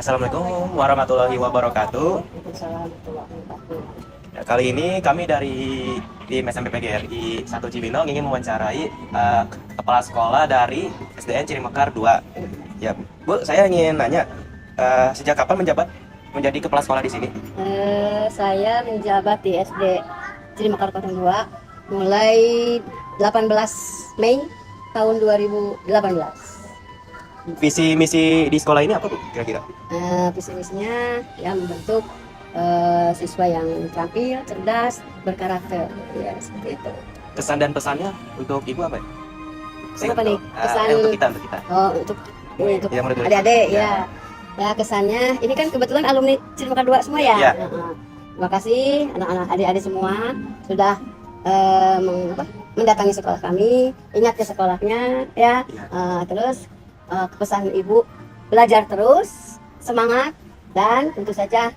Assalamualaikum warahmatullahi wabarakatuh. Ya, kali ini kami dari tim SMP PGRI 1 Cibinong ingin mewawancarai kepala sekolah dari SDN Cirimekar 2. Ya, Bu, saya ingin nanya, sejak kapan menjabat menjadi kepala sekolah di sini? Saya menjabat di SD Cirimekar 02 mulai 18 Mei tahun 2018. Visi misi di sekolah ini apa, Bu, kira-kira? Visi misinya ya membentuk siswa yang terampil, cerdas, berkarakter, ya seperti itu. Kesan dan pesannya untuk Ibu apa ya? Apa nih? Kesan untuk kita. Oh, untuk Ya, murid-murid. adik-adik Ya. ya. Ya kesannya ini kan kebetulan alumni Cirimekar 2 semua ya. Ya. Terima kasih anak-anak adik-adik semua sudah mendatangi sekolah kami, ingat ke sekolahnya ya. Terus pesan Ibu belajar terus, semangat, dan tentu saja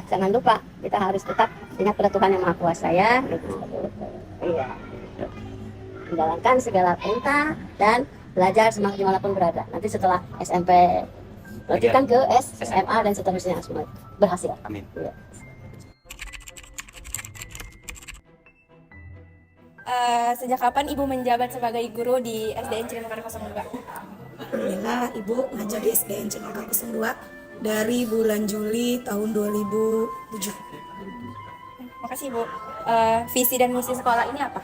jangan lupa kita harus tetap ingat pada Tuhan yang Maha Kuasa ya. Iya. Menjalankan segala perintah dan belajar semangat dimanapun berada. Nanti setelah SMP lanjutkan ke SMA dan seterusnya semua berhasil. Amin. Ya. Sejak kapan Ibu menjabat sebagai guru di SDN Cirimekar 02? Alhamdulillah, Ibu ngajar di SDN Cirimekar 02 dari bulan Juli tahun 2007. Makasih Bu. Visi dan misi sekolah ini apa?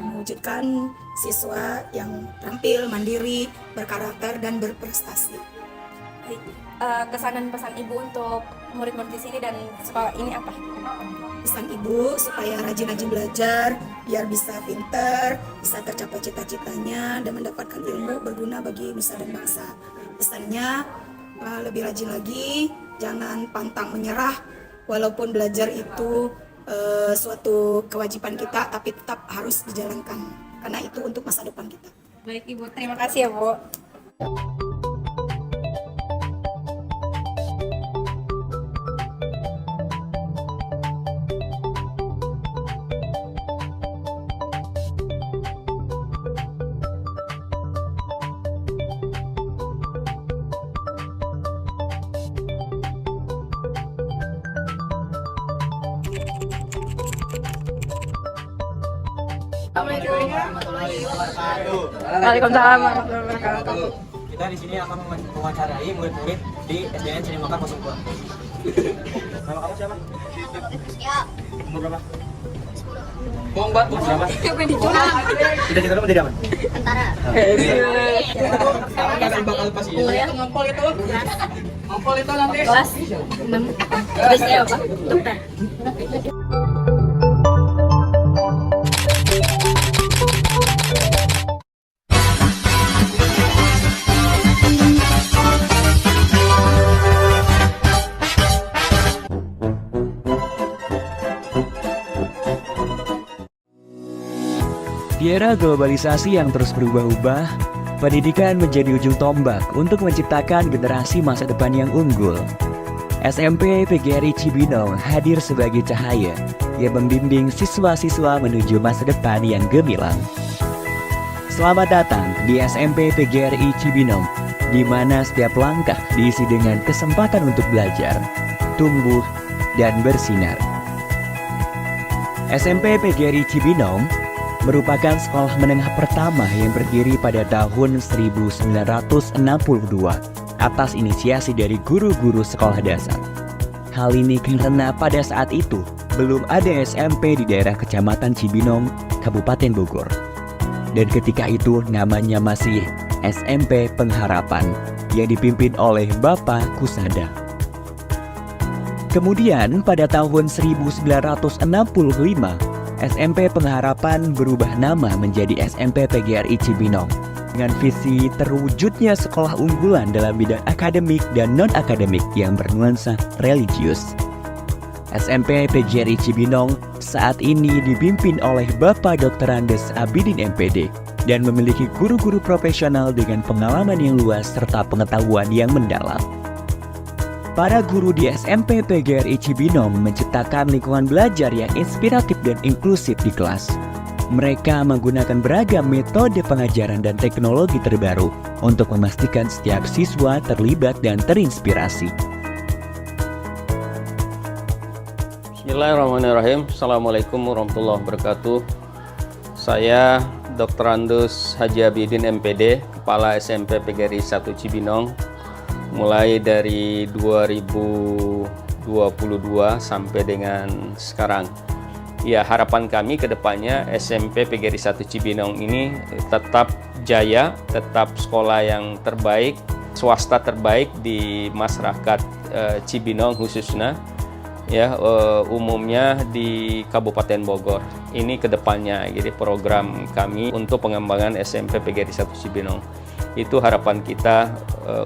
Mewujudkan siswa yang terampil, mandiri, berkarakter, dan berprestasi. Baik. Kesan dan pesan Ibu untuk murid-murid di sini dan sekolah ini apa? Pesan Ibu supaya rajin-rajin belajar, biar bisa pinter, bisa tercapai cita-citanya, dan mendapatkan ilmu berguna bagi nusa dan bangsa. Pesannya lebih rajin lagi, jangan pantang menyerah, walaupun belajar itu suatu kewajiban kita, tapi tetap harus dijalankan, karena itu untuk masa depan kita. Baik Ibu, terima kasih ya Bu. Waalaikumsalam warahmatullahi wabarakatuh. Kita di sini akan mewawancarai murid-murid di SDN Cirimekar 02. Nama kamu siapa? Ya. Umur berapa? Bohong banget. Umur berapa? Cita-cita kamu jadi apa? Tentara. Bakal pas ini. Ngompol itu nanti. Kelas 6. Terus saya apa? Dokter. Di era globalisasi yang terus berubah-ubah, pendidikan menjadi ujung tombak untuk menciptakan generasi masa depan yang unggul. SMP PGRI Cibinong hadir sebagai cahaya yang membimbing siswa-siswa menuju masa depan yang gemilang. Selamat datang di SMP PGRI Cibinong, di mana setiap langkah diisi dengan kesempatan untuk belajar, tumbuh, dan bersinar. SMP PGRI Cibinong merupakan sekolah menengah pertama yang berdiri pada tahun 1962 atas inisiasi dari guru-guru sekolah dasar. Hal ini karena pada saat itu belum ada SMP di daerah Kecamatan Cibinong, Kabupaten Bogor. Dan ketika itu namanya masih SMP Pengharapan yang dipimpin oleh Bapak Kusada. Kemudian pada tahun 1965 SMP Pengharapan berubah nama menjadi SMP PGRI Cibinong dengan visi terwujudnya sekolah unggulan dalam bidang akademik dan non-akademik yang bernuansa religius. SMP PGRI Cibinong saat ini dipimpin oleh Bapak Dr. Andes Abidin MPD dan memiliki guru-guru profesional dengan pengalaman yang luas serta pengetahuan yang mendalam. Para guru di SMP PGRI Cibinong menciptakan lingkungan belajar yang inspiratif dan inklusif di kelas. Mereka menggunakan beragam metode pengajaran dan teknologi terbaru untuk memastikan setiap siswa terlibat dan terinspirasi. Bismillahirrahmanirrahim. Assalamualaikum warahmatullahi wabarakatuh. Saya Dr. Andus Haji Abidin MPD, Kepala SMP PGRI 1 Cibinong, mulai dari 2022 sampai dengan sekarang. Ya, harapan kami ke depannya SMP PGRI 1 Cibinong ini tetap jaya, tetap sekolah yang terbaik, swasta terbaik di masyarakat Cibinong khususnya, ya umumnya di Kabupaten Bogor. Ini ke depannya, jadi program kami untuk pengembangan SMP PGRI 1 Cibinong. Itu harapan kita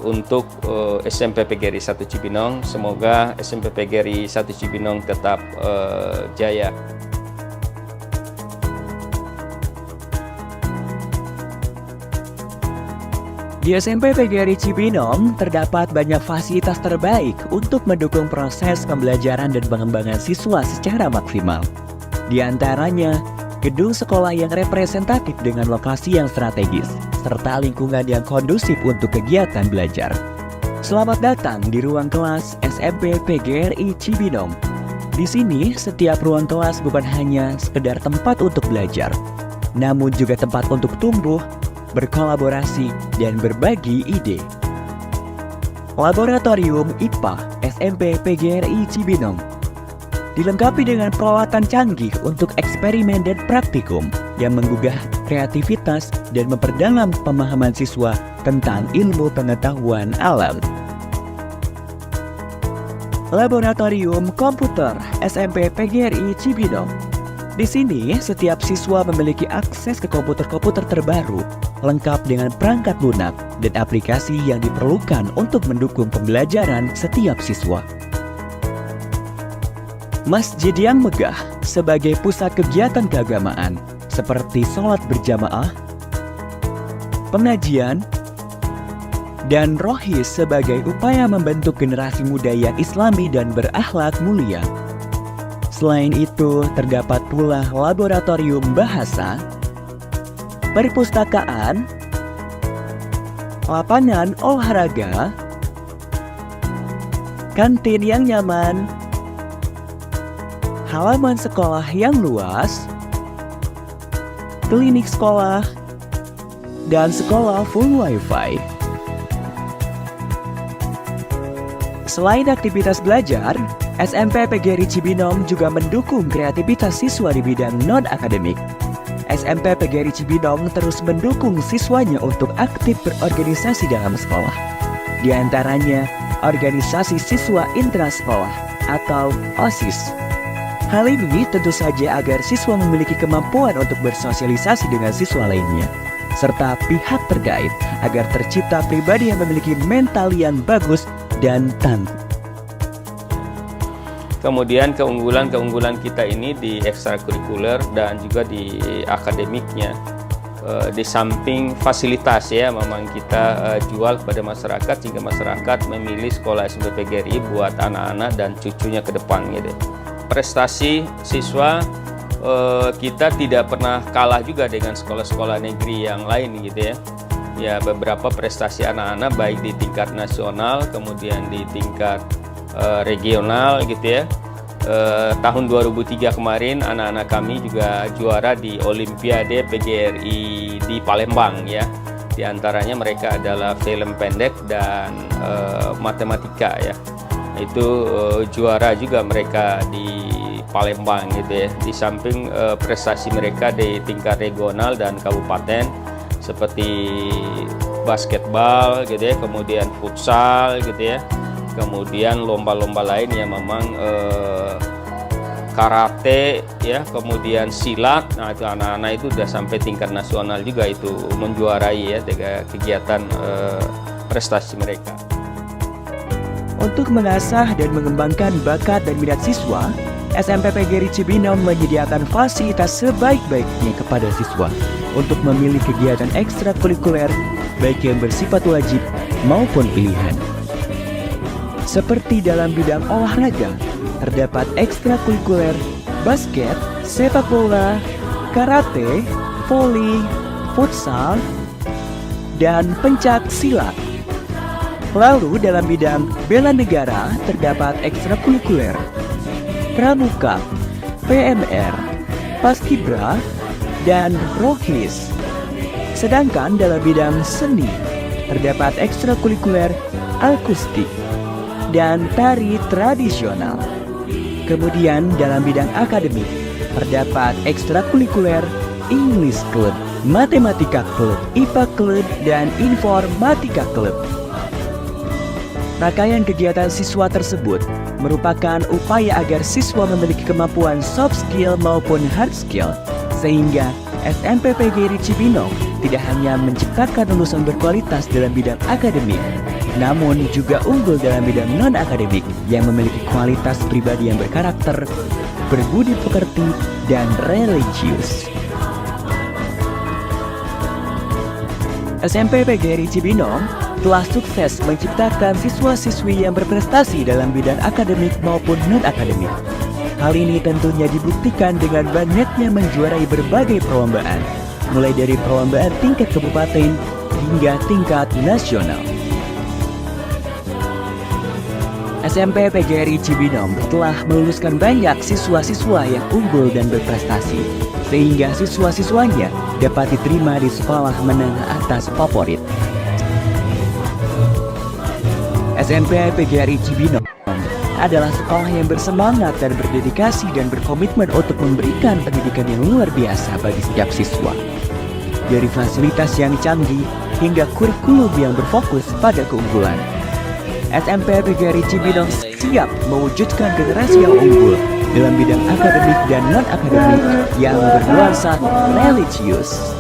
untuk SMP PGRI 1 Cibinong. Semoga SMP PGRI 1 Cibinong tetap jaya. Di SMP PGRI Cibinong terdapat banyak fasilitas terbaik untuk mendukung proses pembelajaran dan pengembangan siswa secara maksimal. Di antaranya, gedung sekolah yang representatif dengan lokasi yang strategis, serta lingkungan yang kondusif untuk kegiatan belajar. Selamat datang di ruang kelas SMP PGRI Cibinong. Di sini, setiap ruang kelas bukan hanya sekedar tempat untuk belajar, namun juga tempat untuk tumbuh, berkolaborasi, dan berbagi ide. Laboratorium IPA SMP PGRI Cibinong dilengkapi dengan peralatan canggih untuk eksperimen dan praktikum yang menggugah kreativitas dan memperdalam pemahaman siswa tentang ilmu pengetahuan alam. Laboratorium Komputer SMP PGRI Cibinong. Di sini, setiap siswa memiliki akses ke komputer-komputer terbaru, lengkap dengan perangkat lunak dan aplikasi yang diperlukan untuk mendukung pembelajaran setiap siswa. Masjid yang megah sebagai pusat kegiatan keagamaan seperti sholat berjamaah, pengajian, dan rohis sebagai upaya membentuk generasi muda yang islami dan berakhlak mulia. Selain itu, terdapat pula laboratorium bahasa, perpustakaan, lapangan olahraga, kantin yang nyaman, halaman sekolah yang luas, klinik sekolah, dan sekolah full wifi. Selain aktivitas belajar, SMP PGRI Cibinong juga mendukung kreativitas siswa di bidang non-akademik. SMP PGRI Cibinong terus mendukung siswanya untuk aktif berorganisasi dalam sekolah. Di antaranya, organisasi siswa intrasekolah atau OSIS. Hal ini tentu saja agar siswa memiliki kemampuan untuk bersosialisasi dengan siswa lainnya, serta pihak terkait agar tercipta pribadi yang memiliki mental yang bagus dan tangguh. Kemudian keunggulan kita ini di ekstrakurikuler dan juga di akademiknya. Di samping fasilitas ya, memang kita jual kepada masyarakat sehingga masyarakat memilih sekolah SMP PGRI buat anak-anak dan cucunya ke depan gitu. Prestasi siswa kita tidak pernah kalah juga dengan sekolah-sekolah negeri yang lain gitu ya. Ya, beberapa prestasi anak-anak baik di tingkat nasional kemudian di tingkat regional gitu ya. Tahun 2003 kemarin anak-anak kami juga juara di Olimpiade PGRI di Palembang ya. Di antaranya mereka adalah film pendek dan matematika ya. Itu juara juga mereka di Palembang gitu ya. Di samping prestasi mereka di tingkat regional dan kabupaten seperti basketball gitu ya, kemudian futsal gitu ya. Kemudian lomba-lomba lain yang memang karate ya, kemudian silat. Nah, itu anak-anak itu sudah sampai tingkat nasional juga itu menjuarai ya kegiatan prestasi mereka. Untuk mengasah dan mengembangkan bakat dan minat siswa, SMP PGRI Cibinong menyediakan fasilitas sebaik-baiknya kepada siswa untuk memilih kegiatan ekstrakurikuler baik yang bersifat wajib maupun pilihan. Seperti dalam bidang olahraga, terdapat ekstrakurikuler basket, sepak bola, karate, voli, futsal, dan pencak silat. Lalu dalam bidang bela negara terdapat ekstrakurikuler, pramuka, PMR, paskibra, dan rohis. Sedangkan dalam bidang seni terdapat ekstrakurikuler akustik dan tari tradisional. Kemudian dalam bidang akademik terdapat ekstrakurikuler English Club, Matematika Club, IPA Club, dan Informatika Club. Rangkaian kegiatan siswa tersebut merupakan upaya agar siswa memiliki kemampuan soft skill maupun hard skill, sehingga SMP PGRI Cibinong tidak hanya menciptakan lulusan berkualitas dalam bidang akademik, namun juga unggul dalam bidang non-akademik yang memiliki kualitas pribadi yang berkarakter, berbudi pekerti, dan religius. SMP PGRI Cibinong telah sukses menciptakan siswa-siswi yang berprestasi dalam bidang akademik maupun non-akademik. Hal ini tentunya dibuktikan dengan banyaknya menjuarai berbagai perlombaan, mulai dari perlombaan tingkat kabupaten hingga tingkat nasional. SMP PGRI Cibinong telah meluluskan banyak siswa-siswa yang unggul dan berprestasi, sehingga siswa-siswanya dapat diterima di sekolah menengah atas favorit. SMP PGRI Cibinong adalah sekolah yang bersemangat dan berdedikasi dan berkomitmen untuk memberikan pendidikan yang luar biasa bagi setiap siswa. Dari fasilitas yang canggih hingga kurikulum yang berfokus pada keunggulan, SMP PGRI Cibinong siap mewujudkan generasi yang unggul dalam bidang akademik dan non-akademik yang bernuansa religius.